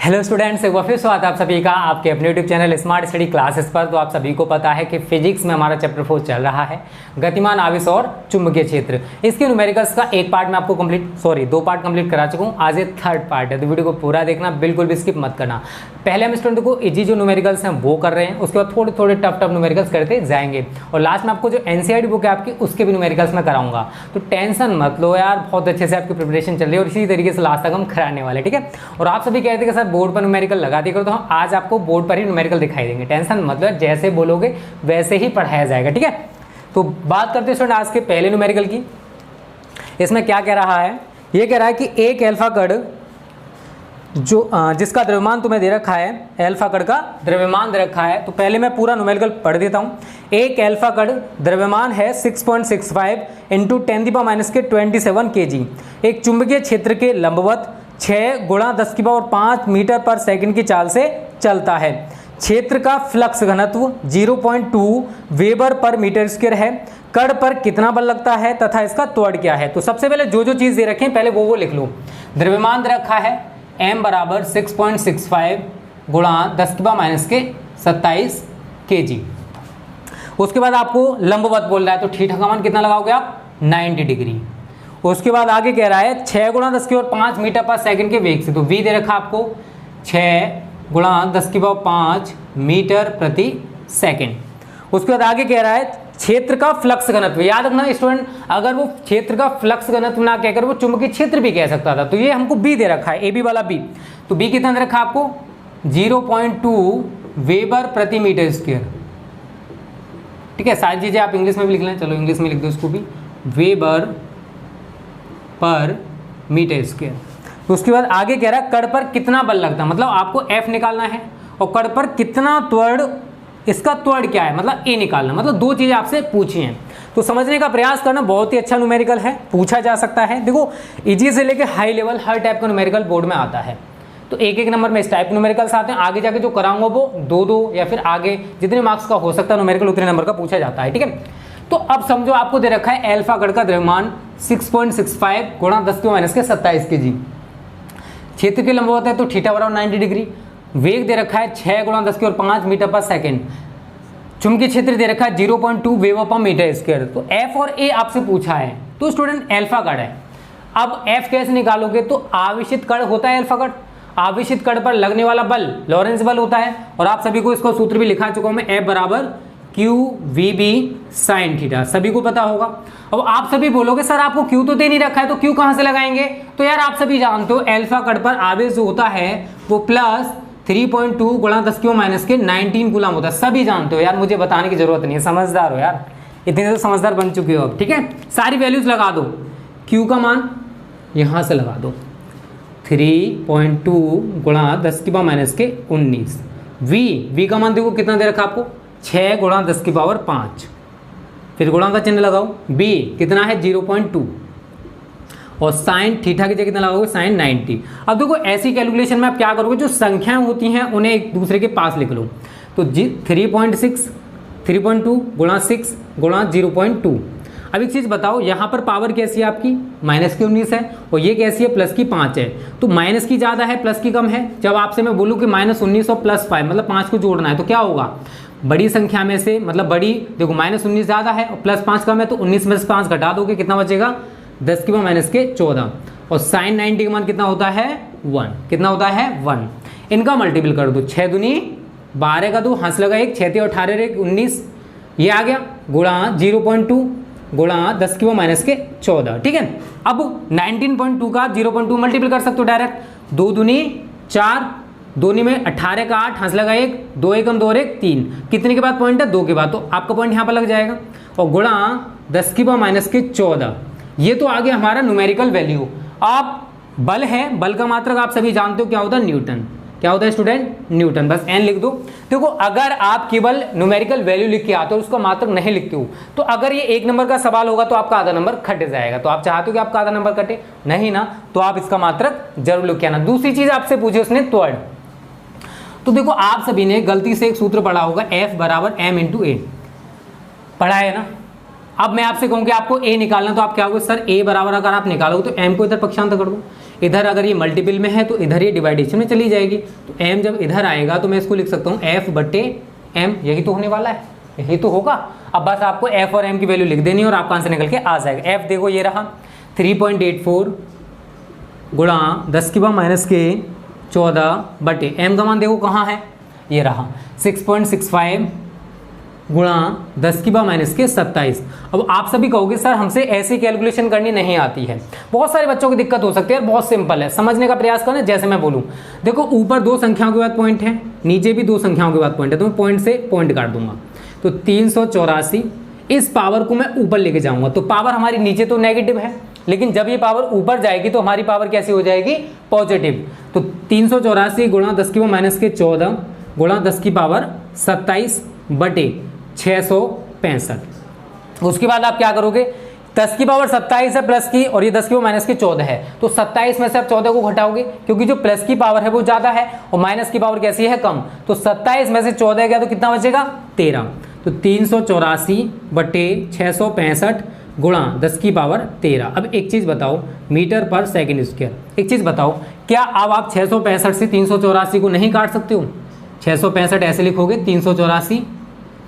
Hello students, एक बार फिर स्वागत है आप सभी का आपके अपने YouTube channel smart study classes पर। तो आप सभी को पता है कि फिजिक्स में हमारा चैप्टर 4 चल रहा है, गतिमान आवेश और चुंबकीय क्षेत्र। इसके न्यूमेरिकल्स का एक पार्ट मैं आपको दो पार्ट कंप्लीट करा चुका हूँ। आज ये थर्ड पार्ट है, तो वीडियो को पूरा देखना, बिल्कुल भी स्किप मत करना। पहले हम स्टूडेंट को इजी जो न्यूमेरिकल्स हैं वो कर रहे हैं, उसके बाद थोड़े थोड़े टफ न्यूमेरिकल्स करते जाएंगे और लास्ट में आपको जो एनसीईआरटी बुक है आपकी उसके भी न्यूमेरिकल्स में कराऊंगा। तो टेंशन मत लो यार, बहुत अच्छे से आपकी प्रिपरेशन चल रही है और इसी तरीके से लास्ट तक हम कराने वाले, ठीक है। और आप सभी कहते हैं कि सर बोर्ड पर न्यूमेरिकल लगा दिया करो, तो हम आज आपको बोर्ड पर ही न्यूमेरिकल दिखाई देंगे। टेंशन मत लो, जैसे बोलोगे वैसे ही पढ़ाया जाएगा, ठीक है। तो बात करते हैं स्टूडेंट आज के पहले न्यूमेरिकल की। इसमें क्या कह रहा है, ये कह रहा है कि एक अल्फा कण जो जिसका द्रव्यमान तुम्हें दे रखा है, अल्फा कण का द्रव्यमान दे रखा है। तो पहले मैं पूरा न्यूमेरिकल पढ़ देता हूँ। एक अल्फा कण द्रव्यमान है 6.65 इंटू 10⁻⁻27 kg। एक चुंबकीय क्षेत्र के लंबवत 6 × 10⁵ मीटर पर सेकंड की चाल से चलता है। क्षेत्र का फ्लक्स घनत्व 0.2 वेबर पर मीटर स्क्वायर है। कण पर कितना बल लगता है तथा इसका त्वरण क्या है। तो सबसे पहले जो चीज़ दे रखे हैं पहले वो लिख लो। द्रव्यमान दे रखा है m बराबर 6.65 × 10⁻⁻27 kg। उसके बाद आपको लंबवत बोल रहा है, तो थीटा का मान कितना लगाओगे आप, 90 डिग्री। उसके बाद आगे कह रहा है 6 × 10⁵ मीटर पर सेकंड के वेग से, तो v दे रखा आपको 6 × 10⁵ मीटर प्रति सेकंड। उसके बाद आगे कह रहा है क्षेत्र का फ्लक्स घनत्व। याद रखना स्टूडेंट, अगर वो क्षेत्र का फ्लक्स घनत्व ना कहकर वो चुंबकीय क्षेत्र भी कह सकता था। तो ये हमको b दे रखा है, ए बी वाला b। तो b कितना दे रखा है आपको, 0.2 वेबर प्रति मीटर स्क्वायर, ठीक है। सारी चीजें आप इंग्लिश में भी लिख लें, चलो इंग्लिश में लिख दो इसको भी, वेबर पर मीटर स्क्वायर। तो उसके बाद आगे कह रहा है कण पर कितना बल लगता है, मतलब आपको F निकालना है और कण पर कितना त्वरण, इसका त्वरण क्या है मतलब A निकालना। मतलब दो चीजें आपसे पूछी हैं, तो समझने का प्रयास करना। बहुत ही अच्छा न्यूमेरिकल है, पूछा जा सकता है। देखो इजी से लेके हाई लेवल हर टाइप का न्यूमेरिकल बोर्ड में आता है। तो एक नंबर में इस टाइप न्यूमेरिकल्स आते हैं। आगे जाके जो कराऊंगा वो 2 या फिर आगे जितने मार्क्स का हो सकता है न्यूमेरिकल उतने नंबर का पूछा जाता है, ठीक है। तो अब समझो आपको दे रखा है अल्फा कण का द्रव्यमान 6.65 × 10⁻⁻27 kg। क्षेत्र के लंबवत है तो थीटा बराबर 90 डिग्री। वेग दे रखा है 6 × 10⁵ मीटर पर सेकंड। चुंबकीय क्षेत्र दे रखा है 0.2 वेबर पर मीटर स्क्वायर। तो F और A आपसे पूछा है, तो स्टूडेंट अल्फा कण है। अब F कैसे निकालोगे, तो आवेशित कण होता है अल्फा कण। आवेशित कण पर लगने वाला बल लॉरेंस बल होता है, और आप सभी को इसका सूत्र भी लिखा चुका हूं मैं, F बराबर QVB sin थीटा, सभी को पता होगा। अब आप सभी बोलोगे सर आपको Q तो दे नहीं रखा है, तो Q कहां से लगाएंगे। तो यार आप सभी जानते हो अल्फा कण पर आवेश जो होता है वो प्लस 3.2 × 10⁻⁻19 कूलम होता है, सभी जानते हो यार, मुझे बताने की जरूरत नहीं है, समझदार हो यार, इतने तो समझदार बन चुके हो अब, ठीक है। सारी वैल्यूज लगा दो, Q का मान यहां से लगा दो 3.2 × 10⁻⁻19। V का मान देखो कितना दे रखा आपको, 6 × 10⁵, फिर गुणा का चिन्ह लगाओ। B कितना है 0.2 और साइन थीटा की जगह कितना लगाओगे, साइन 90। अब देखो ऐसी कैलकुलेशन में आप क्या करोगे, जो संख्याएं होती हैं उन्हें एक दूसरे के पास लिख लो। तो 3.2 × 6 × 0.2। अब एक चीज़ बताओ, यहाँ पर पावर कैसी है आपकी, -19 है और ये कैसी है, +5 है। तो माइनस की ज़्यादा है प्लस की कम है। जब आपसे मैं बोलूँ कि -19 और +5 मतलब 5 को जोड़ना है, तो क्या होगा, बड़ी संख्या में से मतलब बड़ी, देखो -19 ज़्यादा है और +5 कम है, तो 19 में से 5 घटा दोगे कितना बचेगा, 10⁻⁻14। और साइन 90 का मान कितना होता है, 1। कितना होता है, 1। इनका मल्टीपल कर दो, 6 दूनी 12 का 2, हंस लगा 1, 6 × 18 19, ये आ गया, गुणा 0.2 × 10⁻⁻14, ठीक है। अब 19.2 का 0.2 मल्टीपल कर सकते हो डायरेक्ट, 2 दूनी 4, 2 में 18 का 8, हंस लगा 1, 2 1 2 1 3, कितने के बाद पॉइंट है, 2 के बाद, तो आपका पॉइंट यहाँ पर लग जाएगा। और गुणा 10⁻⁻14, ये तो आ गया हमारा न्यूमेरिकल वैल्यू। आप बल है, बल का मात्रक आप सभी जानते हो क्या होता है, न्यूटन। क्या होता है स्टूडेंट, न्यूटन, बस n लिख दो। देखो अगर आप केवल न्यूमेरिकल वैल्यू लिख के आते हो, उसका मात्रक नहीं लिखते हो, तो अगर ये 1 नंबर का सवाल होगा तो आपका आधा नंबर कट जाएगा। तो आप चाहते हो कि आपका आधा नंबर कटे, नहीं ना, तो आप इसका मात्रक जरूर लिख के आना। दूसरी चीज आपसे पूछी उसने त्वरण। तो देखो आप सभी ने गलती से एक सूत्र पढ़ा होगा, F बराबर m × A, पढ़ा है ना। अब मैं आपसे कहूँ कि आपको A निकालना, तो आप क्या होगे, सर A बराबर अगर आप निकालोगे तो m को इधर पक्षांतर कर दो, इधर अगर ये मल्टीपल में है तो इधर ये डिवाइडेशन में चली जाएगी। तो m जब इधर आएगा तो मैं इसको लिख सकता हूँ f/m, यही तो होने वाला है, यही तो होगा। अब बस आपको f और m की वैल्यू लिख देनी है और आपका आंसर निकल के आ जाएगा। f देखो ये रहा 3.84 गुणा 10⁻⁻14 बटे m का मान देखो कहाँ है, ये रहा 6.65 गुणा 10⁻⁻27। अब आप सभी कहोगे सर हमसे ऐसी कैलकुलेशन करनी नहीं आती है। बहुत सारे बच्चों की दिक्कत हो सकती है, बहुत सिंपल है, समझने का प्रयास करना। जैसे मैं बोलूँ, देखो ऊपर 2 संख्याओं के बाद पॉइंट है, नीचे भी 2 संख्याओं के बाद पॉइंट है, तो मैं पॉइंट से पॉइंट काट दूंगा। तो 384 इस पावर को मैं ऊपर लेके जाऊंगा, तो पावर हमारी नीचे तो नेगेटिव है, लेकिन जब ये पावर ऊपर जाएगी तो हमारी पावर कैसी हो जाएगी, पॉजिटिव। तो 384 गुणा 10⁻⁻14 गुणा 10⁻27 बटे 665। उसके बाद आप क्या करोगे, 10⁻27 है प्लस की और ये 10⁻⁻14 है, तो 27 में से आप 14 को घटाओगे, क्योंकि जो प्लस की पावर है वो ज़्यादा है और माइनस की पावर कैसी है, कम। तो 27 में से 14 गया तो कितना बचेगा, 13। तो 384 बटे 665 गुणा 10⁻13। अब एक चीज़ बताओ, मीटर पर सेकेंड स्क्वायर, एक चीज़ बताओ, क्या अब आप 665 से 384 को नहीं काट सकते हो? 665 ऐसे लिखोगे 384,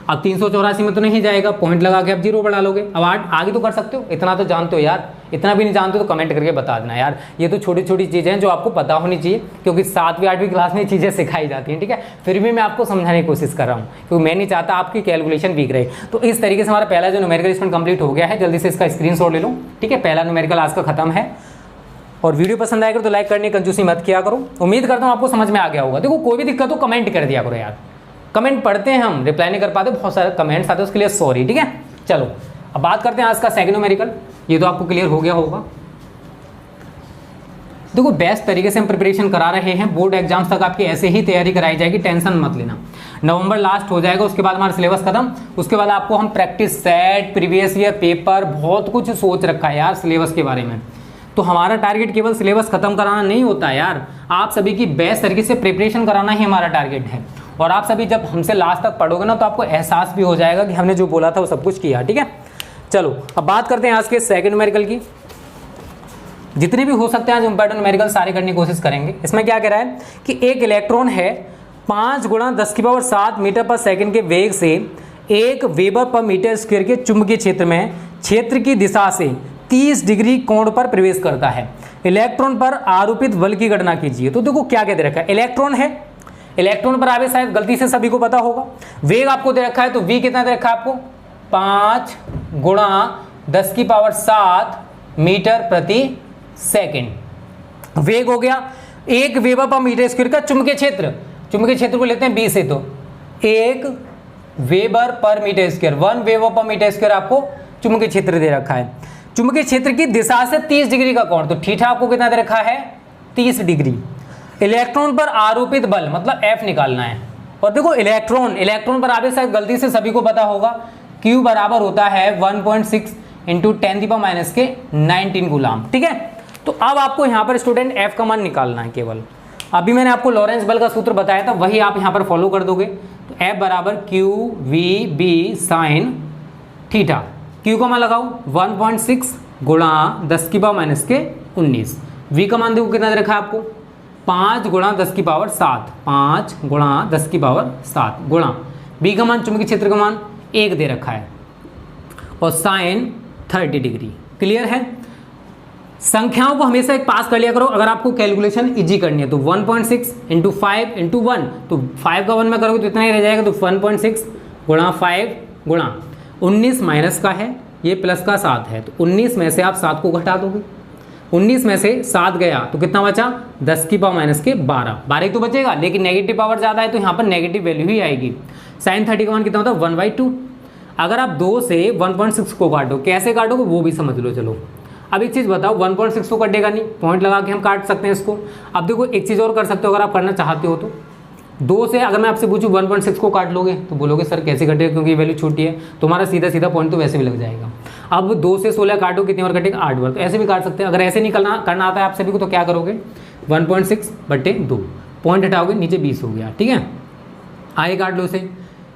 अब 384 में तो नहीं जाएगा, पॉइंट लगा के आप 0 बढ़ा लोगे। अब आगे तो कर सकते हो, इतना तो जानते हो यार। इतना भी नहीं जानते तो कमेंट करके बता देना यार। ये तो छोटी छोटी चीज़ें हैं जो आपको पता होनी चाहिए, क्योंकि 7वीं 8वीं क्लास में चीज़ें सिखाई जाती हैं, ठीक है। फिर भी मैं आपको समझाने की कोशिश कर रहा हूँ, क्योंकि मैं नहीं चाहता आपकी कैलकुलेशन वीक रहे। तो इस तरीके से हमारा पहला जो न्यूमेरिकल इसमें कंप्लीट हो गया है। जल्दी से इसका स्क्रीनशॉट ले लो, ठीक है। पहला न्यूमेरिकल आज का खत्म है। और वीडियो पसंद आएगा तो लाइक करने की कंजूसी मत किया करो। उम्मीद करता हूँ आपको समझ में आ गया होगा। देखो कोई भी दिक्कत हो कमेंट कर दिया करो यार, कमेंट पढ़ते हैं हम, रिप्लाई नहीं कर पाते, बहुत सारे कमेंट्स आते हैं, उसके लिए सॉरी, ठीक है। चलो अब बात करते हैं आज का सेकंड न्यूमेरिकल। ये तो आपको क्लियर हो गया होगा। देखो बेस्ट तरीके से हम प्रिपरेशन करा रहे हैं, बोर्ड एग्जाम्स तक आपकी ऐसे ही तैयारी कराई जाएगी, टेंशन मत लेना। नवंबर लास्ट हो जाएगा, उसके बाद हमारा सिलेबस खत्म। उसके बाद आपको हम practice set, previous year paper, बहुत कुछ सोच रखा है यार सिलेबस के बारे में। तो हमारा टारगेट केवल सिलेबस खत्म कराना नहीं होता यार, आप सभी की बेस्ट तरीके से प्रिपरेशन कराना ही हमारा टारगेट है। और आप सभी जब हमसे लास्ट तक पढ़ोगे ना तो आपको एहसास भी हो जाएगा कि हमने जो बोला था वो सब कुछ किया, ठीक है। चलो अब बात करते हैं आज के सेकंड न्यूमेरिकल की। जितने भी हो सकते हैं आज इंपॉर्टेंट न्यूमेरिकल सारे करने की कोशिश करेंगे। इसमें क्या कह रहा है कि एक इलेक्ट्रॉन है 5 गुणा 10⁻7 मीटर पर सेकंड के वेग से 1 वेबर पर मीटर स्क्वायर के चुंबकीय क्षेत्र में क्षेत्र की दिशा से 30 डिग्री कोण पर प्रवेश करता है। इलेक्ट्रॉन पर आरोपित बल की गणना कीजिए। तो देखो क्या दे रखा है, इलेक्ट्रॉन है, इलेक्ट्रॉन पर आवे शायद गलती से सभी को पता होगा। वेग आपको दे रखा है, तो वी कितना दे रखा है आपको, 5 गुणा 10⁻7 मीटर प्रति सेकंड वेग हो गया। 1 वेबर पर मीटर स्क्वायर का चुंबकीय क्षेत्र, चुंबकीय क्षेत्र को लेते हैं बी से, तो 1 weber per metre square, 1 weber per metre square आपको चुंबकीय क्षेत्र दे रखा है। चुंबकीय क्षेत्र की दिशा से 30 डिग्री का कोण, तो थीटा आपको कितना दे रखा है, 30 डिग्री। इलेक्ट्रॉन पर आरोपित बल मतलब F निकालना है। और देखो इलेक्ट्रॉन पर आवे शायद गलती से सभी को पता होगा, Q बराबर होता है 1.6 इंटू 10⁻⁻19 गुलाम, ठीक है। तो अब आपको यहाँ पर स्टूडेंट F का मान निकालना है केवल। अभी मैंने आपको लॉरेंस बल का सूत्र बताया था, वही आप यहाँ पर फॉलो कर दोगे। तो F बराबर QVB साइन थीटा। Q का मान लगाओ 1.6 गुणा 10⁻⁻19। V का मान देखो कितना दे रखा है आपको, 5 गुणा 10⁻7, 5 गुणा 10⁻7 गुणा B का मान चुंबकीय क्षेत्र का मान 1 दे रखा है और साइन 30 डिग्री। क्लियर है। संख्याओं को हमेशा एक पास कर लिया करो अगर आपको कैलकुलेशन इजी करनी है। तो 1.6 इंटू 5 इंटू 1, तो 5 का 1 में करोगे तो इतना ही रह जाएगा। तो 1.6 गुणा 5 गुणा 19 माइनस का है, ये प्लस का 7 है, तो 19 में से आप 7 को घटा दोगे। 19 में से 7 गया तो कितना बचा, 10⁻12। 12 तो बचेगा, लेकिन नेगेटिव पावर ज़्यादा है तो यहाँ पर नेगेटिव वैल्यू ही आएगी। साइन 30 का मान कितना होता है, 1/2। अगर आप 2 से 1.6 को काटो, कैसे काटोगे वो भी समझ लो। चलो अब एक चीज़ बताओ, 1.6 को कटेगा नहीं, पॉइंट लगा के हम काट सकते हैं इसको। अब देखो एक चीज़ और कर सकते हो अगर आप करना चाहते हो तो, 2 से अगर मैं आपसे पूछूं 1.6 को काट लोगे तो बोलोगे सर कैसे कटेगा, क्योंकि ये वैल्यू छोटी है। तुम्हारा सीधा सीधा पॉइंट तो वैसे भी लग जाएगा। अब 2 से 16 काटो, कितनी बार कटेगा, 8 बार। तो ऐसे भी काट सकते हैं। अगर ऐसे नहीं करना आता है आप सभी को तो क्या करोगे, 1.6/2 पॉइंट हटाओगे, नीचे 20 हो गया, ठीक है। आगे काट लो इसे,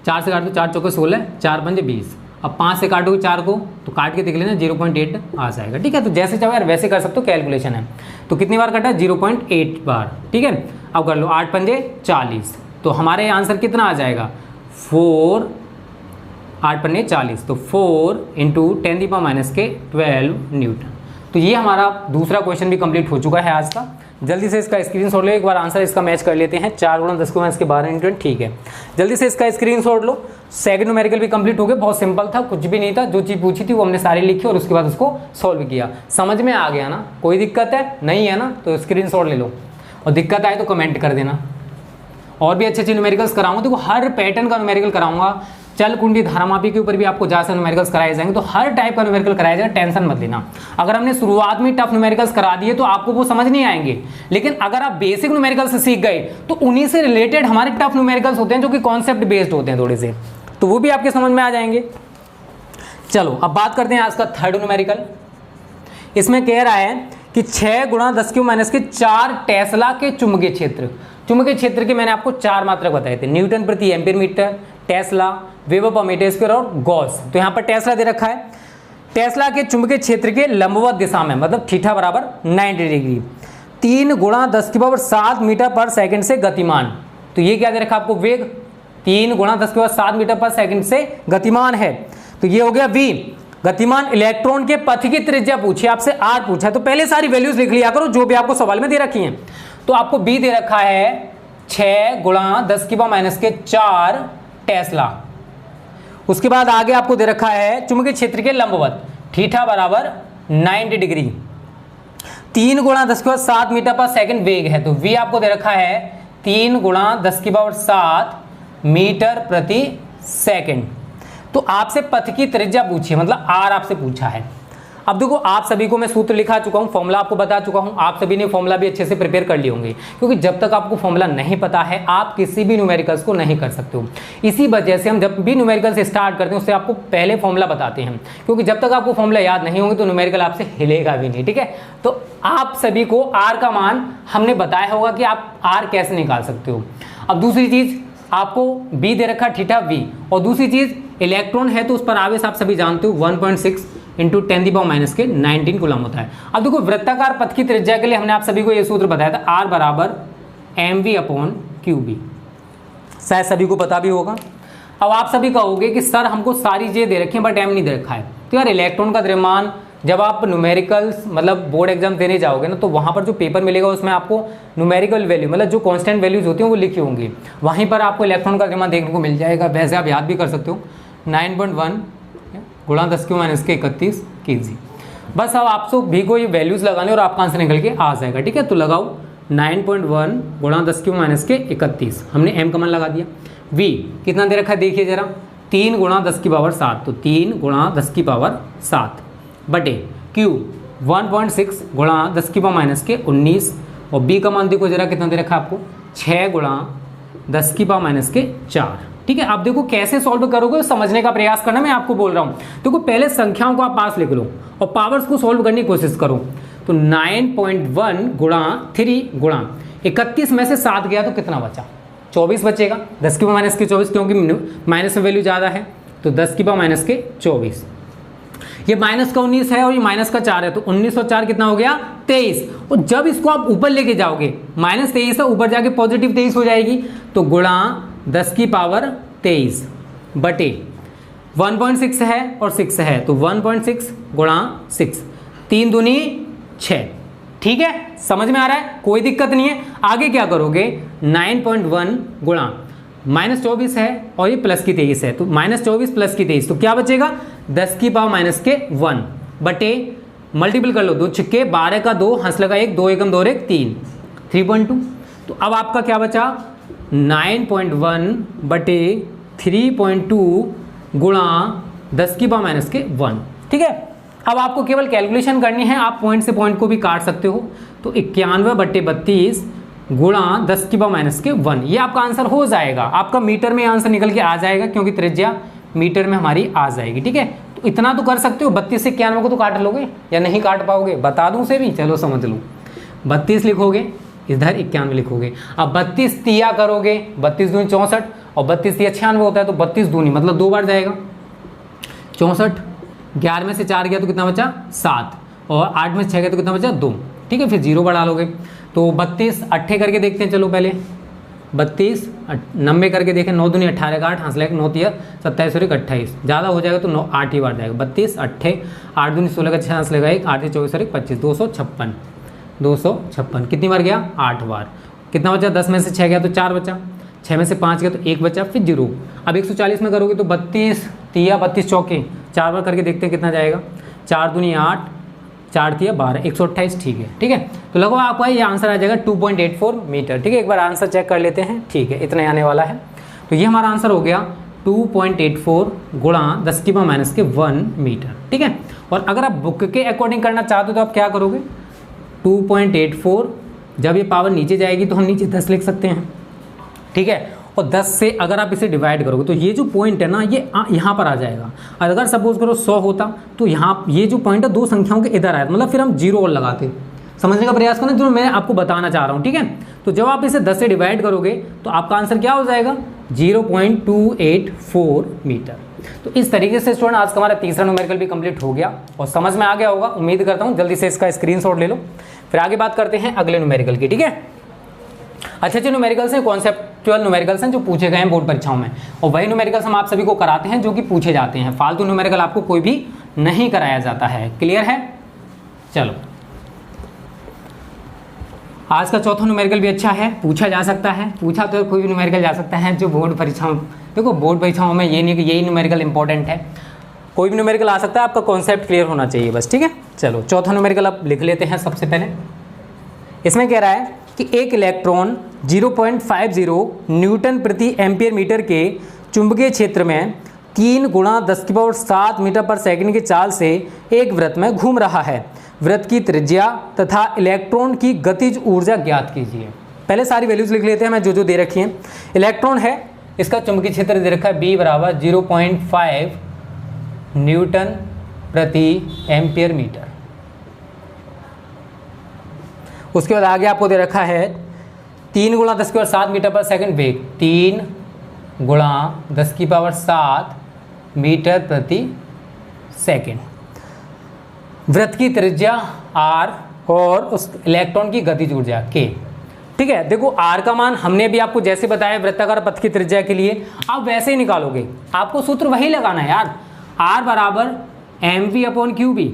4 से काट दो, 4 चौके 16, 4 पंजे 20, अब 5 से काटोगे 4 को तो काट के देख लेना 0.8 आ जाएगा। ठीक है, तो जैसे चाहो यार वैसे कर सकते हो, कैलकुलेशन है। तो कितनी बार कटा? 0.8 बार। ठीक है, अब कर लो 8 पंजे 40, तो हमारे आंसर कितना आ जाएगा? 4, 8 पंजे 40, तो 4 इंटू 10⁻⁻12 न्यूटन। तो ये हमारा दूसरा क्वेश्चन भी कंप्लीट हो चुका है आज का। जल्दी से इसका स्क्रीनशॉट लो, एक बार आंसर इसका मैच कर लेते हैं। 4 × 10⁻12 न्यूटन। ठीक है, जल्दी से इसका स्क्रीनशॉट लो। सेकंड न्यूमेरिकल भी कंप्लीट हो गया, बहुत सिंपल था, कुछ भी नहीं था, जो चीज़ पूछी थी वो हमने सारी लिखी और उसके बाद उसको सॉल्व किया। समझ में आ गया ना? कोई दिक्कत है? नहीं है ना? तो स्क्रीनशॉट ले लो, और दिक्कत आए तो कमेंट कर देना। और भी अच्छे अच्छे न्यूमेरिकल्स कराऊंगा, देखो हर पैटर्न का न्यूमेरिकल कराऊंगा। चल कुंडी धारामापी के ऊपर भी आपको जहाँ से न्यूमेरिकल्स कराए जाएंगे, तो हर टाइप का न्यूमेरिकल कराया जाएगा, टेंशन मत लेना। अगर हमने शुरुआत में टफ न्यूमेरिकल्स करा दिए तो आपको वो समझ नहीं आएंगे, लेकिन अगर आप बेसिक न्यूमेरिकल्स से सीख गए तो उन्हीं से रिलेटेड हमारे टफ न्यूमेरिकल्स होते हैं जो कि कॉन्सेप्ट बेस्ड होते हैं थोड़े से, तो वो भी आपके समझ में आ जाएंगे। चलो अब बात करते हैं आज का थर्ड न्यूमेरिकल। इसमें कह रहा है कि 6 × 10⁻⁴ टेस्ला के चुंबकीय क्षेत्र। चुंबकीय क्षेत्र के मैंने आपको 4 मात्रक बताए थे, न्यूटन प्रति ampere metre, tesla, weber per metre square और गॉस। तो यहाँ पर टेस्ला दे रखा है। टेस्ला के चुंबकीय क्षेत्र के लंबवत दिशा में, मतलब थीटा बराबर 90 डिग्री, 3 × 10⁻7 मीटर पर सेकंड से गतिमान। तो ये क्या दे रखा आपको? वेग 3 × 10⁻7 मीटर पर सेकंड से गतिमान है, तो ये हो गया v। गतिमान इलेक्ट्रॉन के पथ की त्रिज्या पूछी आपसे, r पूछा है, तो पहले सारी वैल्यूज लिख लिया करो जो भी आपको सवाल में दे रखी हैं। तो आपको b दे रखा है 6 × 10⁻⁴ टेस्ला। उसके बाद आगे आपको दे रखा है चुंबकीय क्षेत्र के लंबवत, थीटा बराबर 90 डिग्री, 3 × 10⁻7 मीटर पर सेकंड वेग है, तो v आपको दे रखा है 3 × 10⁻7 मीटर प्रति सेकंड। तो आपसे पथ की त्रिज्या पूछी है, मतलब r आपसे पूछा है। अब देखो आप सभी को मैं सूत्र लिखा चुका हूं, फॉर्मूला आपको बता चुका हूं, आप सभी ने फॉर्मूला भी अच्छे से प्रिपेयर कर लिए होंगे, क्योंकि जब तक आपको फॉर्मूला नहीं पता है आप किसी भी न्यूमेरिकल्स को नहीं कर सकते हो। इसी वजह से हम जब भी न्यूमेरिकल स्टार्ट करते हैं उससे आपको पहले फॉर्मूला बताते हैं, क्योंकि जब तक आपको फॉर्मूला याद नहीं होंगे तो न्यूमेरिकल आपसे हिलेगा भी नहीं। ठीक है, तो आप सभी को आर का मान हमने बताया होगा कि आप आर कैसे निकाल सकते हो। अब दूसरी चीज आपको बी दे रखा थीटा वी, और दूसरी चीज इलेक्ट्रॉन है तो उस पर आवेश आप सभी जानते हो 1.6 × 10⁻⁻19 कूलम होता है। अब देखो वृत्ताकार पथ की त्रिज्या के लिए हमने आप सभी को यह सूत्र बताया था, R बराबर mv/qb, शायद सभी को पता भी होगा। अब आप सभी कहोगे कि सर हमको सारी चीजें दे रखी हैं बट m नहीं दे रखा है। तो यार इलेक्ट्रॉन का द्रव्यमान जब आप न्यूमेरिकल्स मतलब बोर्ड एग्जाम देने जाओगे ना, तो वहाँ पर जो पेपर मिलेगा उसमें आपको न्यूमेरिकल वैल्यू मतलब जो कांस्टेंट वैल्यूज होती हैं वो लिखी होंगी, वहीं पर आपको इलेक्ट्रॉन का द्रव्यमान देखने को मिल जाएगा। वैसे आप याद भी कर सकते हो 9.1 × 10⁻31 kg। बस अब आप भी को ये वैल्यूज लगाने और आपका आंसर निकल के आ जाएगा। ठीक है, तो लगाओ 9.1 × 10⁻31, हमने m का मान लगा दिया। v कितना दे रखा है देखिए जरा, 3 × 10⁻7, तो 3 × 10⁻7 बटे q 1.6 × 10⁻19, और b का मान देखो जरा कितना दे रखा है आपको 6 × 10⁻4। ठीक है, आप देखो कैसे सॉल्व करोगे समझने का प्रयास करना, मैं आपको बोल रहा हूं। देखो पहले संख्याओं को आप पास लिख लो और पावर्स को सॉल्व करने की कोशिश करो। तो 9.1 × 3 × 31 में से 7 गया तो कितना बचा? 24 बचेगा, 10⁻24, क्योंकि माइनस में वैल्यू ज़्यादा है, तो 10⁻24। ये माइनस का 19 है और ये माइनस का 4 है, तो 19 और 4 कितना हो गया? 23। और जब इसको आप ऊपर लेके जाओगे -23 है, ऊपर जाके पॉजिटिव 23 हो जाएगी, तो गुणा 10⁻23 बटे 1.6 है और 6 है, तो 1.6 × 6, 3 दूनी 6। ठीक है, समझ में आ रहा है? कोई दिक्कत नहीं है। आगे क्या करोगे? 9.1 गुणा -24 है और ये प्लस की 23 है, तो -24 प्लस की 23, तो क्या बचेगा? 10⁻⁻1 बटे मल्टीपल कर लो, 2 छिक्के 12 का 2, हंस लगा 1, 2 एकम 2 1 3, 3.2। तो अब आपका क्या बचा? 9.1 बटे 3.2 गुणा 10⁻⁻1। ठीक है, अब आपको केवल कैलकुलेशन करनी है, आप पॉइंट से पॉइंट को भी काट सकते हो। तो 91 बटे 32 गुणा 10⁻⁻1, ये आपका आंसर हो जाएगा। आपका मीटर में आंसर निकल के आ जाएगा, क्योंकि त्रिज्या मीटर में हमारी आ जाएगी। ठीक है, तो इतना तो कर सकते हो। 32 से 91 को तो काट लोगे या नहीं काट पाओगे? बता दूं उसे भी, चलो समझ लो। 32 लिखोगे, इधर 91 लिखोगे। अब 32 तिया करोगे, 32 दूनी 64 और 32 तिया 96 होता है, तो 32 दूनी मतलब 2 बार जाएगा। 64, 11 में से 4 गया तो कितना बचा 7, और 8 में से 6 गया तो कितना बचा 2। ठीक है, फिर 0 बढ़ा लोगे तो 32 8 करके देखते हैं। चलो पहले 32 90 करके देखें, 9 दूनी 18 का 8 हंस लेगा 9 तिया 27 और 28, ज़्यादा हो जाएगा तो 9 8 ही बार जाएगा। 32 8 8 दूनी 16 का 6 हंस लेगा 1 8 24 और 1 25, 256 कितनी बार गया 8 बार। कितना बचा 10 में से 6 गया तो 4 बचा, 6 में से 5 गया तो 1 बचा, फिर 0। अब 140 में करोगे तो 32 तिया 32 चौके 4 बार करके देखते हैं कितना जाएगा। 4 दूनी 8 4 तिया 12 128। ठीक है, तो लगभग आपका ये आंसर आ जाएगा 2.84 मीटर। ठीक है, एक बार आंसर चेक कर लेते हैं। ठीक है, इतना ही आने वाला है। तो ये हमारा आंसर हो गया 2.84 गुणा 10⁻⁻1 मीटर। ठीक है, और अगर आप बुक के अकॉर्डिंग करना चाहते हो तो आप क्या करोगे, 2.84 जब ये पावर नीचे जाएगी तो हम नीचे 10 लिख सकते हैं। ठीक है, और 10 से अगर आप इसे डिवाइड करोगे तो ये जो पॉइंट है ना ये यहाँ पर आ जाएगा। और अगर सपोज करो 100 होता तो यहाँ ये जो पॉइंट है 2 संख्याओं के इधर आया, मतलब फिर हम 0 और लगाते। समझने का प्रयास करना जो मैं आपको बताना चाह रहा हूँ। ठीक है, तो जब आप इसे 10 से डिवाइड करोगे तो आपका आंसर क्या हो जाएगा 0.284 मीटर। तो इस तरीके से स्टूडेंट आज का हमारा तीसरा न्यूमेरिकल भी कंप्लीट हो गया और समझ में आ गया होगा, उम्मीद करता हूँ। जल्दी से इसका स्क्रीनशॉट ले लो, फिर आगे बात करते हैं अगले न्यूमेरिकल की। ठीक है, अच्छे न्यूमेरिकल्स हैं, कॉन्सेप्चुअल न्यूमेरिकल्स हैं जो पूछे गए हैं बोर्ड परीक्षाओं में, और वही न्यूमेरिकल्स हम आप सभी को कराते हैं जो कि पूछे जाते हैं। फालतू न्यूमेरिकल आपको कोई भी नहीं कराया जाता है। क्लियर है? चलो, आज का चौथा न्यूमेरिकल भी अच्छा है, पूछा जा सकता है, पूछा तो कोई भी न्यूमेरिकल जा सकता है जो बोर्ड परीक्षाओं, देखो बोर्ड परीक्षाओं में ये नहीं कि यही न्यूमेरिकल इंपॉर्टेंट है, कोई भी न्यूमेरिकल आ सकता है, आपका कॉन्सेप्ट क्लियर होना चाहिए बस। ठीक है, चलो चौथा न्यूमेरिकल अब लिख लेते हैं। सबसे पहले इसमें कह रहा है कि एक इलेक्ट्रॉन 0.50 न्यूटन प्रति एम्पियर मीटर के चुंबकीय क्षेत्र में 3 × 10⁻⁷ मीटर पर सेकंड की चाल से एक वृत्त में घूम रहा है। वृत्त की त्रिज्या तथा इलेक्ट्रॉन की गतिज ऊर्जा ज्ञात कीजिए। पहले सारी वैल्यूज लिख लेते हैं, मैं जो दे रखी हैं। इलेक्ट्रॉन है, इसका चुंबकीय क्षेत्र दे रखा है B = 0.5 न्यूटन प्रति एम्पियर मीटर। उसके बाद आगे आपको दे रखा है 3 × 10⁻⁷ मीटर पर सेकंड वेग, 3 × 10⁻⁷ मीटर प्रति सेकंड। वृत्त की त्रिज्या r और उस इलेक्ट्रॉन की गतिज ऊर्जा k। ठीक है, देखो r का मान हमने भी आपको जैसे बताया वृत्ताकार पथ की त्रिज्या के लिए, आप वैसे ही निकालोगे, आपको सूत्र वही लगाना है यार, r = mv/qb।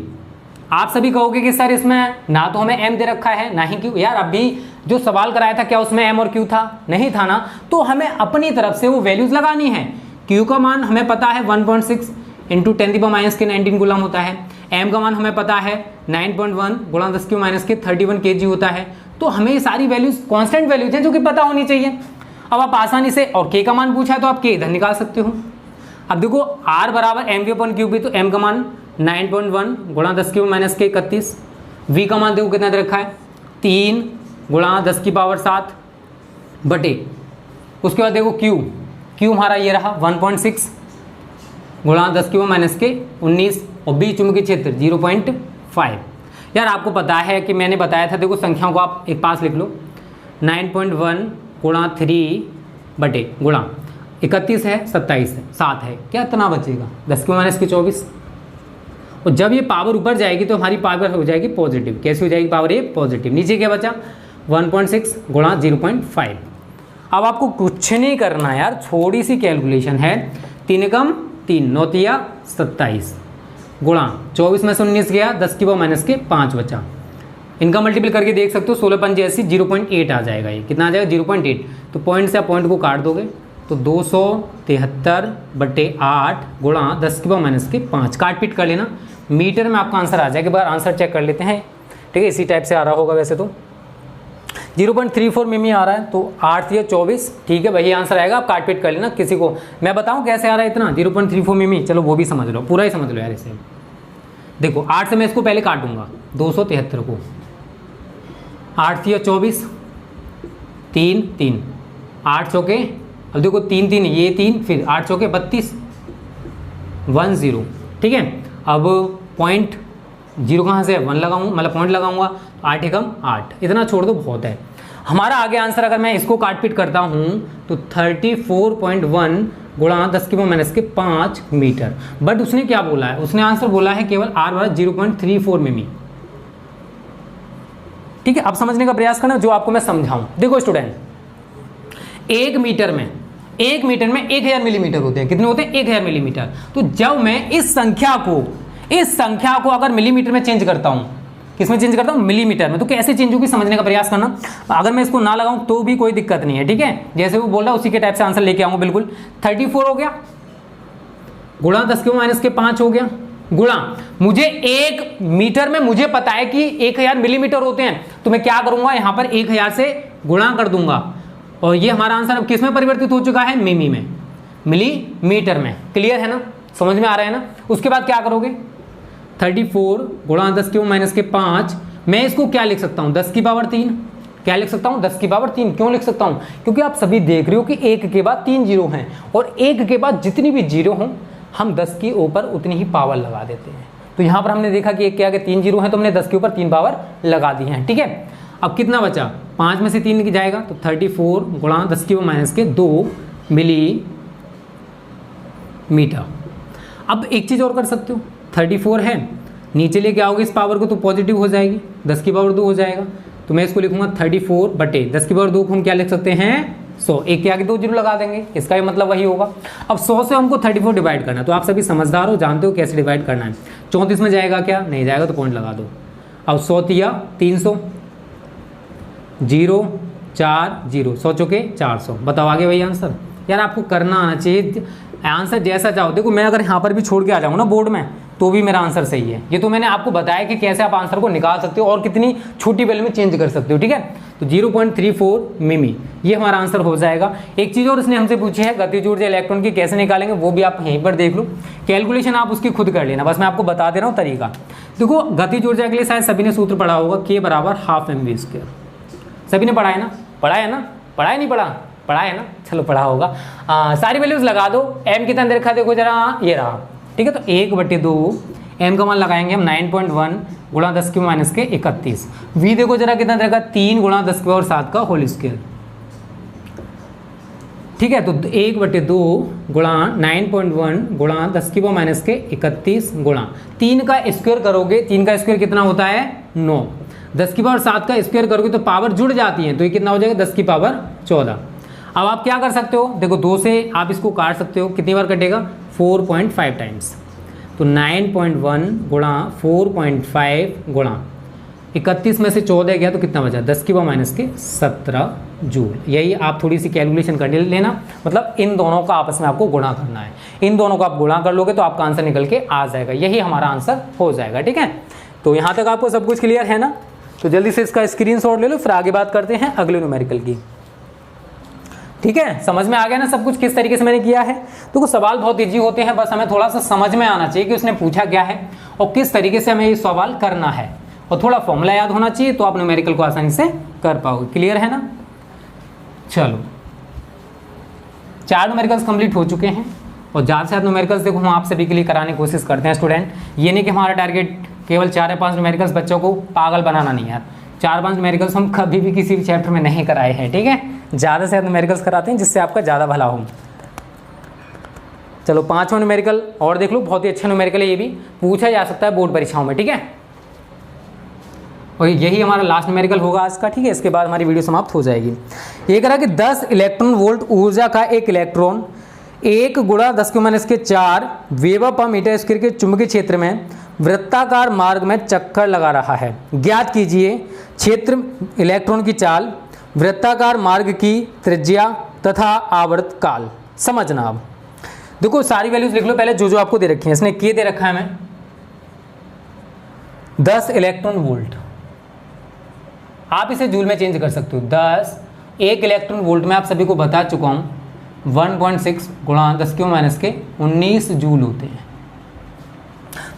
आप सभी कहोगे कि सर इसमें ना तो हमें m दे रखा है ना ही q। यार अभी जो सवाल कराया था क्या उसमें m और q था? नहीं था ना, तो हमें अपनी तरफ से वो वैल्यूज लगानी है। q का मान हमें पता है 1.6 × 10⁻⁻19 कूलम होता है, m का मान हमें पता है 9.1 × 10⁻³ 31 kg होता है। तो हमें ये सारी वैल्यूज कांस्टेंट वैल्यूज हैं जो कि पता होनी चाहिए। अब आप आसानी से, और k का मान पूछा है तो आप k इधर निकाल सकते हो। अब देखो r = mv/qb, तो m का मान 9.1 × 10⁻³ 31, v का मान देखो कितना दे रखा है 3 × 10⁻⁷ बटे, उसके बाद देखो q हमारा ये रहा 1.6 × 10⁻⁻19 और b चुंबकीय क्षेत्र 0.5। यार आपको पता है कि मैंने बताया था, देखो संख्याओं को आप एक पास लिख लो, 9.1 × 3 बटे गुणा 31 है 27 है 7 है, क्या इतना बचेगा 10⁻⁻24। और जब ये पावर ऊपर जाएगी तो हमारी पावर हो जाएगी पॉजिटिव। कैसे हो जाएगी पावर? ये पॉजिटिव। नीचे क्या बचा 1.6 × 0.5। अब आपको कुछ नहीं करना यार, थोड़ी सी कैलकुलेशन है, 3 × 3 9 तिया 27 गुणा 24 में से 19 गया 10⁻⁻5 बचा। इनका मल्टीपल करके देख सकते हो, 16 पंजे 80 0.8 आ जाएगा। ये कितना आ जाएगा 0.8। तो पॉइंट से आप पॉइंट को काट दोगे तो 273/8 गुणा 10⁻⁵ काट पीट कर लेना, मीटर में आपका आंसर आ जाएगा। एक बार आंसर चेक कर लेते हैं। ठीक है, इसी टाइप से आ रहा होगा वैसे तो 0.34 मिमी आ रहा है, तो 8 या 24। ठीक है, वही आंसर आएगा, आप काट पीट कर लेना। किसी को मैं बताऊं कैसे आ रहा है इतना 0.34 मिमी, चलो वो भी समझ लो, पूरा ही समझ लो यार इसे। देखो 8 से मैं इसको पहले काटूंगा 273 को, 8 या 24 3 3 8 चौके, अब देखो 3 3 ये 3 फिर 8 चौके 32 10। ठीक है, अब पॉइंट 0 कहाँ से 1 लगाऊँ, मतलब पॉइंट लगाऊंगा, 8 एकम 8, इतना छोड़ दो बहुत है। हमारा आगे आंसर अगर मैं इसको काट पीट करता हूँ तो 34.1 गुणा 10⁻⁵ मीटर। बट उसने क्या बोला है, उसने आंसर बोला है केवल r बराबर 0.34 मिमी। ठीक है, अब समझने का प्रयास करना जो आपको मैं समझाऊं। देखो स्टूडेंट, 1 मीटर में 1000 मिलीमीटर होते हैं। कितने होते हैं? 1000 मिलीमीटर। तो जब मैं इस संख्या को अगर मिलीमीटर में चेंज करता हूं, किसमें चेंज करता हूं? मिलीमीटर में। तो कैसे चेंज होगी समझने का प्रयास करना। अगर मैं इसको ना लगाऊं तो भी कोई दिक्कत नहीं है, ठीक है, जैसे वो बोल रहा है उसी के टाइप से आंसर लेके आऊंगा। बिल्कुल 34 हो गया, गुणा 10⁻⁵ हो गया, गुणा मुझे 1 मीटर में मुझे पता है कि 1000 मिलीमीटर होते हैं, तो मैं क्या करूंगा, यहां पर 1000 से गुणा कर दूंगा और ये हमारा आंसर अब किस में परिवर्तित हो चुका है? मिमी में, मिलीमीटर में। क्लियर है ना, समझ में आ रहा है ना। उसके बाद क्या करोगे, 34 गुणा 10⁻⁵, मैं इसको क्या लिख सकता हूं? 10⁻3। क्या लिख सकता हूं? 10⁻3। क्यों लिख सकता हूं? क्योंकि आप सभी देख रहे हो कि 1 के बाद 3 जीरो हैं और 1 के बाद जितनी भी जीरो हों हम 10 के ऊपर उतनी ही पावर लगा देते हैं। तो यहां पर हमने देखा कि 1 के आगे 3 जीरो हैं तो हमने 10 के ऊपर 3 पावर लगा दी है। ठीक है, अब कितना बचा? 5 में से 3 जाएगा तो 34 गुणा 10⁻⁵ मिलीमीटर। अब एक चीज और कर सकते हो, 34 है, नीचे लेके आओगे इस पावर को तो पॉजिटिव हो जाएगी, 10⁻² हो जाएगा। तो मैं इसको लिखूंगा 34 बटे 10⁻² को हम क्या लिख सकते हैं? 100। 1 के आगे 2 जीरो लगा देंगे, इसका भी मतलब वही होगा। अब 100 से हमको 34 डिवाइड करना है, तो आप सभी समझदार हो, जानते हो कैसे डिवाइड करना है। 34 में जाएगा क्या? नहीं जाएगा तो पॉइंट लगा दो। अब 100 तिया 300, 0 4 0, 100 चौके 400। बताओ आगे वही आंसर। यार आपको करना आना चाहिए, आंसर जैसा चाहो। देखो मैं अगर यहाँ पर भी छोड़ के आ जाऊँ ना बोर्ड में तो भी मेरा आंसर सही है। ये तो मैंने आपको बताया कि कैसे आप आंसर को निकाल सकते हो और कितनी छोटी वैल्यू में चेंज कर सकते हो। ठीक है, तो 0.34 मिमी ये हमारा आंसर हो जाएगा। एक चीज़ और इसने हमसे पूछी है, गतिज ऊर्जा इलेक्ट्रॉन की कैसे निकालेंगे, वो भी आप यहीं पर देख लो। कैलकुलेशन आप उसकी खुद कर लेना, बस मैं आपको बता दे रहा हूँ तरीका। देखो गतिज ऊर्जा के लिए शायद सभी ने सूत्र पढ़ा होगा, K बराबर ½ mv²। सभी ने पढ़ा है ना? पढ़ा है ना? पढ़ा है नहीं पढ़ा? पढ़ा है ना? चलो पढ़ा होगा। सारी वैल्यूज लगा दो। m कितना दे रखा है? देखो जरा, ये रहा। ठीक है, तो 1/2 m का मान लगाएंगे हम 9.1 गुणा 10⁻⁻31। v देखो जरा कितना दे रखा है? 3 गुणा 10⁻⁷ का होल स्क्वायर। ठीक है, तो 1/2 गुणा 9.1 गुणा 10⁻⁻31 गुणा 3 का स्क्वायर करोगे, 3 का स्क्वायर कितना होता है? 9। 10⁻⁷ का स्क्वायर करोगे तो पावर जुड़ जाती है, तो ये कितना हो जाएगा? 10⁻14। अब आप क्या कर सकते हो, देखो 2 से आप इसको काट सकते हो, कितनी बार कटेगा? 4.5 टाइम्स। तो 9.1 गुणा 4.5 गुणा 31 में से 14 गया तो कितना बचा? 10⁻⁻17 जूल। यही आप थोड़ी सी कैलकुलेशन कर लेना, मतलब इन दोनों का आपस में आपको गुणा करना है। इन दोनों को आप गुणा कर लोगे तो आपका आंसर निकल के आ जाएगा, यही हमारा आंसर हो जाएगा। ठीक है, तो यहाँ तक आपको सब कुछ क्लियर है ना? तो जल्दी से इसका स्क्रीनशॉट ले लो, फिर आगे बात करते हैं अगले न्यूमेरिकल की। ठीक है, समझ में आ गया ना सब कुछ किस तरीके से मैंने किया है? तो सवाल बहुत इजी होते हैं, बस हमें थोड़ा सा समझ में आना चाहिए कि उसने पूछा क्या है और किस तरीके से हमें ये सवाल करना है, और थोड़ा फॉर्मूला याद होना चाहिए तो आप न्यूमेरिकल को आसानी से कर पाओगे। क्लियर है ना? चलो 4 न्यूमेरिकल्स कंप्लीट हो चुके हैं और ज़्यादा से ज़्यादा न्यूमेरिकल्स देखो हम आप सभी के लिए कराने की कोशिश करते हैं स्टूडेंट। ये नहीं कि हमारा टारगेट केवल 4 या 5 न्यूमेरिकल्स बच्चों को पागल बनाना नहीं है। 4-5 न्यूमेरिकल्स हम कभी भी किसी भी चैप्टर में नहीं कराए हैं। ठीक है, ज़्यादा से ज़्यादा न्यूमेरिकल्स कराते हैं जिससे आपका ज़्यादा भला हो। चलो 5वां न्यूमेरिकल और देख लो, बहुत ही अच्छा न्यूमेरिकल है, ये भी पूछा जा सकता है बोर्ड परीक्षाओं में। ठीक है, और यही हमारा लास्ट न्यूमेरिकल होगा आज का। ठीक है, इसके बाद हमारी वीडियो समाप्त हो जाएगी। ये कह रहा कि 10 इलेक्ट्रॉन वोल्ट ऊर्जा का एक इलेक्ट्रॉन 1 गुणा 10⁻⁴ वेबर पर मीटर स्क्वायर के चुंबकीय क्षेत्र में वृत्ताकार मार्ग में चक्कर लगा रहा है। ज्ञात कीजिए क्षेत्र, इलेक्ट्रॉन की चाल, वृत्ताकार मार्ग की त्रिज्या तथा आवर्त काल। समझना। अब देखो सारी वैल्यूज लिख लो पहले जो जो आपको दे रखी है। इसने के दे रखा है हमें 10 इलेक्ट्रॉन वोल्ट, आप इसे जूल में चेंज कर सकते हो। 10 1 इलेक्ट्रॉन वोल्ट में आप सभी को बता चुका हूं 1.6 गुणा 10⁻⁻19 जूल होते हैं।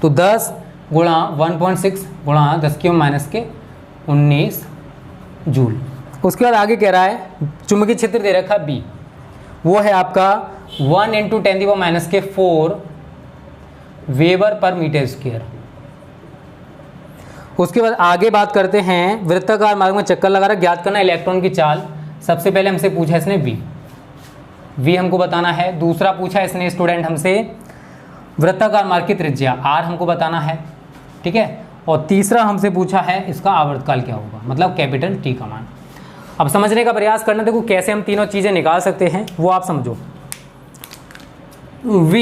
तो 10 गुणा 1.6 गुणा 10⁻⁻19 जूल। उसके बाद आगे कह रहा है चुंबकीय क्षेत्र दे रखा बी, वो है आपका 1 × 10⁻⁴ वेबर पर मीटर स्क्वायर। उसके बाद आगे बात करते हैं वृत्ताकार मार्ग में चक्कर लगा रहा, ज्ञात करना इलेक्ट्रॉन की चाल। सबसे पहले हमसे पूछा इसने बी, वी हमको बताना है। दूसरा पूछा इसने स्टूडेंट हमसे वृत्ताकार मार्ग की त्रिज्या आर हमको बताना है, ठीक है। और तीसरा हमसे पूछा है इसका आवर्तकाल क्या होगा, मतलब कैपिटल टी का मान। अब समझने का प्रयास करना, देखो कैसे हम तीनों चीज़ें निकाल सकते हैं वो आप समझो। v,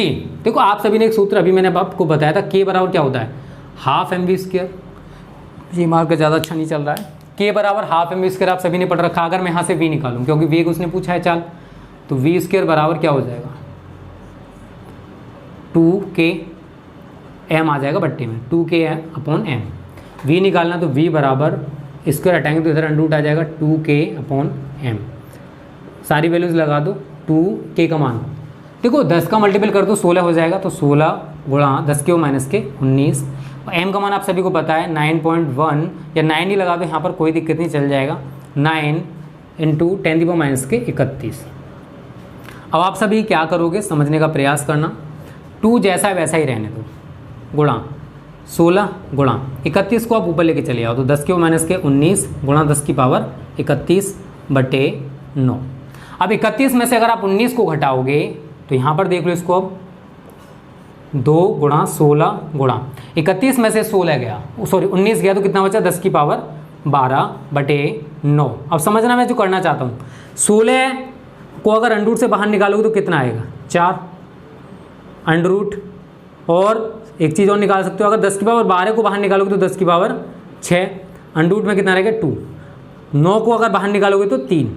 देखो आप सभी ने एक सूत्र अभी मैंने आपको बताया था, k बराबर क्या होता है हाफ एम वी स्क्वायर। ये मार्क ज़्यादा अच्छा नहीं चल रहा है। k बराबर हाफ एम वी स्क्वायर आप सभी ने पढ़ रखा। अगर मैं यहाँ से v निकालूँ, क्योंकि v उसने पूछा है चाल, तो v स्क्वायर बराबर क्या हो जाएगा 2k m आ जाएगा बट्टे में, 2k अपॉन m। v निकालना तो v बराबर स्क्वायर हटाएंगे तो इधर अंडर रूट आ जाएगा 2k अपॉन m। सारी वैल्यूज़ लगा दो। 2k का मान देखो 10 का मल्टीपल कर दो 16 हो जाएगा, तो 16 गुणा 10 के माइनस के 19। m का मान आप सभी को पता है 9.1 या 9 ही लगा दो यहाँ पर, कोई दिक्कत नहीं, चल जाएगा। 9 इंटू 10 के 31। अब आप सभी क्या करोगे, समझने का प्रयास करना। 2 जैसा है वैसा ही रहने दो, गुणा 16 गुणा 31 को आप ऊपर लेके चले आओ, तो 10 के माइनस के 19 गुणा 10 की पावर 31 बटे 9। अब 31 में से अगर आप 19 को घटाओगे तो यहाँ पर देख लो इसको, अब 2 गुणा 16 गुणा 31 में से 16 गया, सॉरी 19 गया, तो कितना बचा 10 की पावर 12 बटे 9। अब समझना मैं जो करना चाहता हूँ, 16 को अगर अंडर रूट से बाहर निकालोगे तो कितना आएगा 4 अंडर रूट, और एक चीज़ और निकाल सकते हो, अगर 10 की पावर 12 को बाहर निकालोगे तो 10 की पावर 6, अंडर रूट में कितना रहेगा 2। 9 को अगर बाहर निकालोगे तो 3,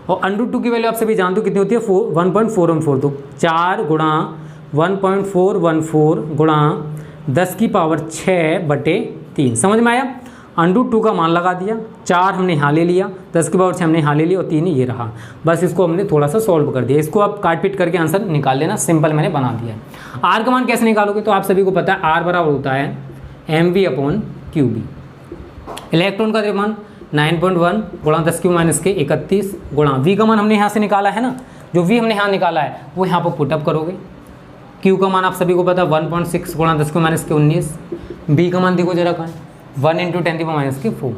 और अंडर 2 की वैल्यू आप सभी जानते हो कितनी होती है 1.414, तो 4 गुणा 1.414 गुणा 10 की पावर 6 बटे 3। समझ में आया। अंडर 2 का मान लगा दिया, 4 हमने यहाँ ले लिया, 10 की पावर 6 हमने यहाँ ले लिया, और 3 ये रहा। बस इसको हमने थोड़ा सा सॉल्व कर दिया। इसको आप काट पीट करके आंसर निकाल लेना, सिंपल मैंने बना दिया है। आर का मान कैसे निकालोगे, तो आप सभी को पता है आर बराबर होता है mv अपॉन qb। इलेक्ट्रॉन का द्रव्यमान 9.1 गुणा 10 के माइनस के 31 गुणा v का मान हमने यहाँ से निकाला है ना, जो v हमने यहाँ निकाला है वो यहाँ पर पुटअप करोगे। q का मान आप सभी को पता है 1.6 गुणा 10 के माइनस के 19। b का मान देखो जरा कहाँ है 1 इंटू 10 के 4।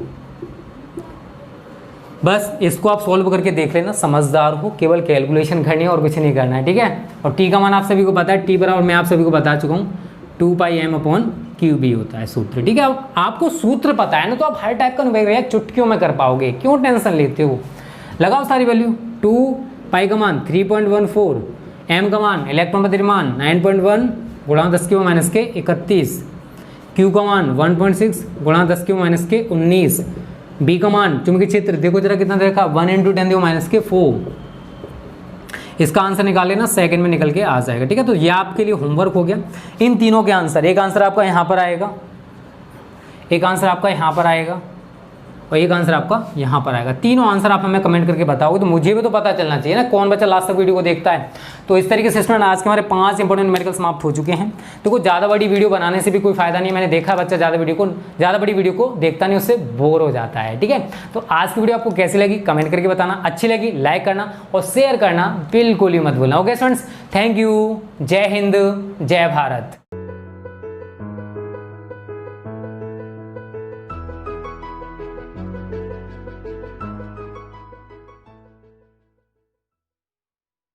बस इसको आप सॉल्व करके देख लेना, समझदार हो, केवल कैलकुलेशन करनी है और कुछ नहीं करना है, ठीक है। और टी का मान आप सभी को पता है, टी बराबर मैं आप सभी को बता चुका हूँ 2πm अपॉन QB होता है सूत्र, ठीक है। अब आपको सूत्र पता है ना, तो आप हर टाइप का न्यूमेरिकल चुटकियों में कर पाओगे, क्यों टेंशन लेते हो। लगाओ सारी वैल्यू, 2π का मान 3.14, m का मान इलेक्ट्रॉन का द्रव्यमान 9.1 गुणा 10 के माइनस के 31, q का मान 1.6 गुणा 10 के माइनस के 19, b का मान चुंबकीय क्षेत्र देखो जरा कितना देखा 1 इंटू 10 के 4। इसका आंसर निकाल लेना, सेकंड में निकल के आ जाएगा, ठीक है। तो ये आपके लिए होमवर्क हो गया। इन तीनों के आंसर, एक आंसर आपका यहाँ पर आएगा, एक आंसर आपका यहाँ पर आएगा, और एक आंसर आपका यहाँ पर आएगा। तीनों आंसर आप हमें कमेंट करके बताओगे, तो मुझे भी तो पता चलना चाहिए ना कौन बच्चा लास्ट तक वीडियो को देखता है। तो इस तरीके से स्टूडेंट आज के हमारे 5 इंपॉर्टेंट न्यूमेरिकल समाप्त हो चुके हैं। तो कुछ ज़्यादा बड़ी वीडियो बनाने से भी कोई फायदा नहीं, मैंने देखा बच्चा ज़्यादा बड़ी वीडियो को देखता नहीं, उससे बोर हो जाता है, ठीक है। तो आज की वीडियो आपको कैसी लगी कमेंट करके बताना, अच्छी लगी लाइक करना और शेयर करना बिल्कुल ही मत भूलना। ओके स्टूडेंट्स, थैंक यू, जय हिंद, जय भारत।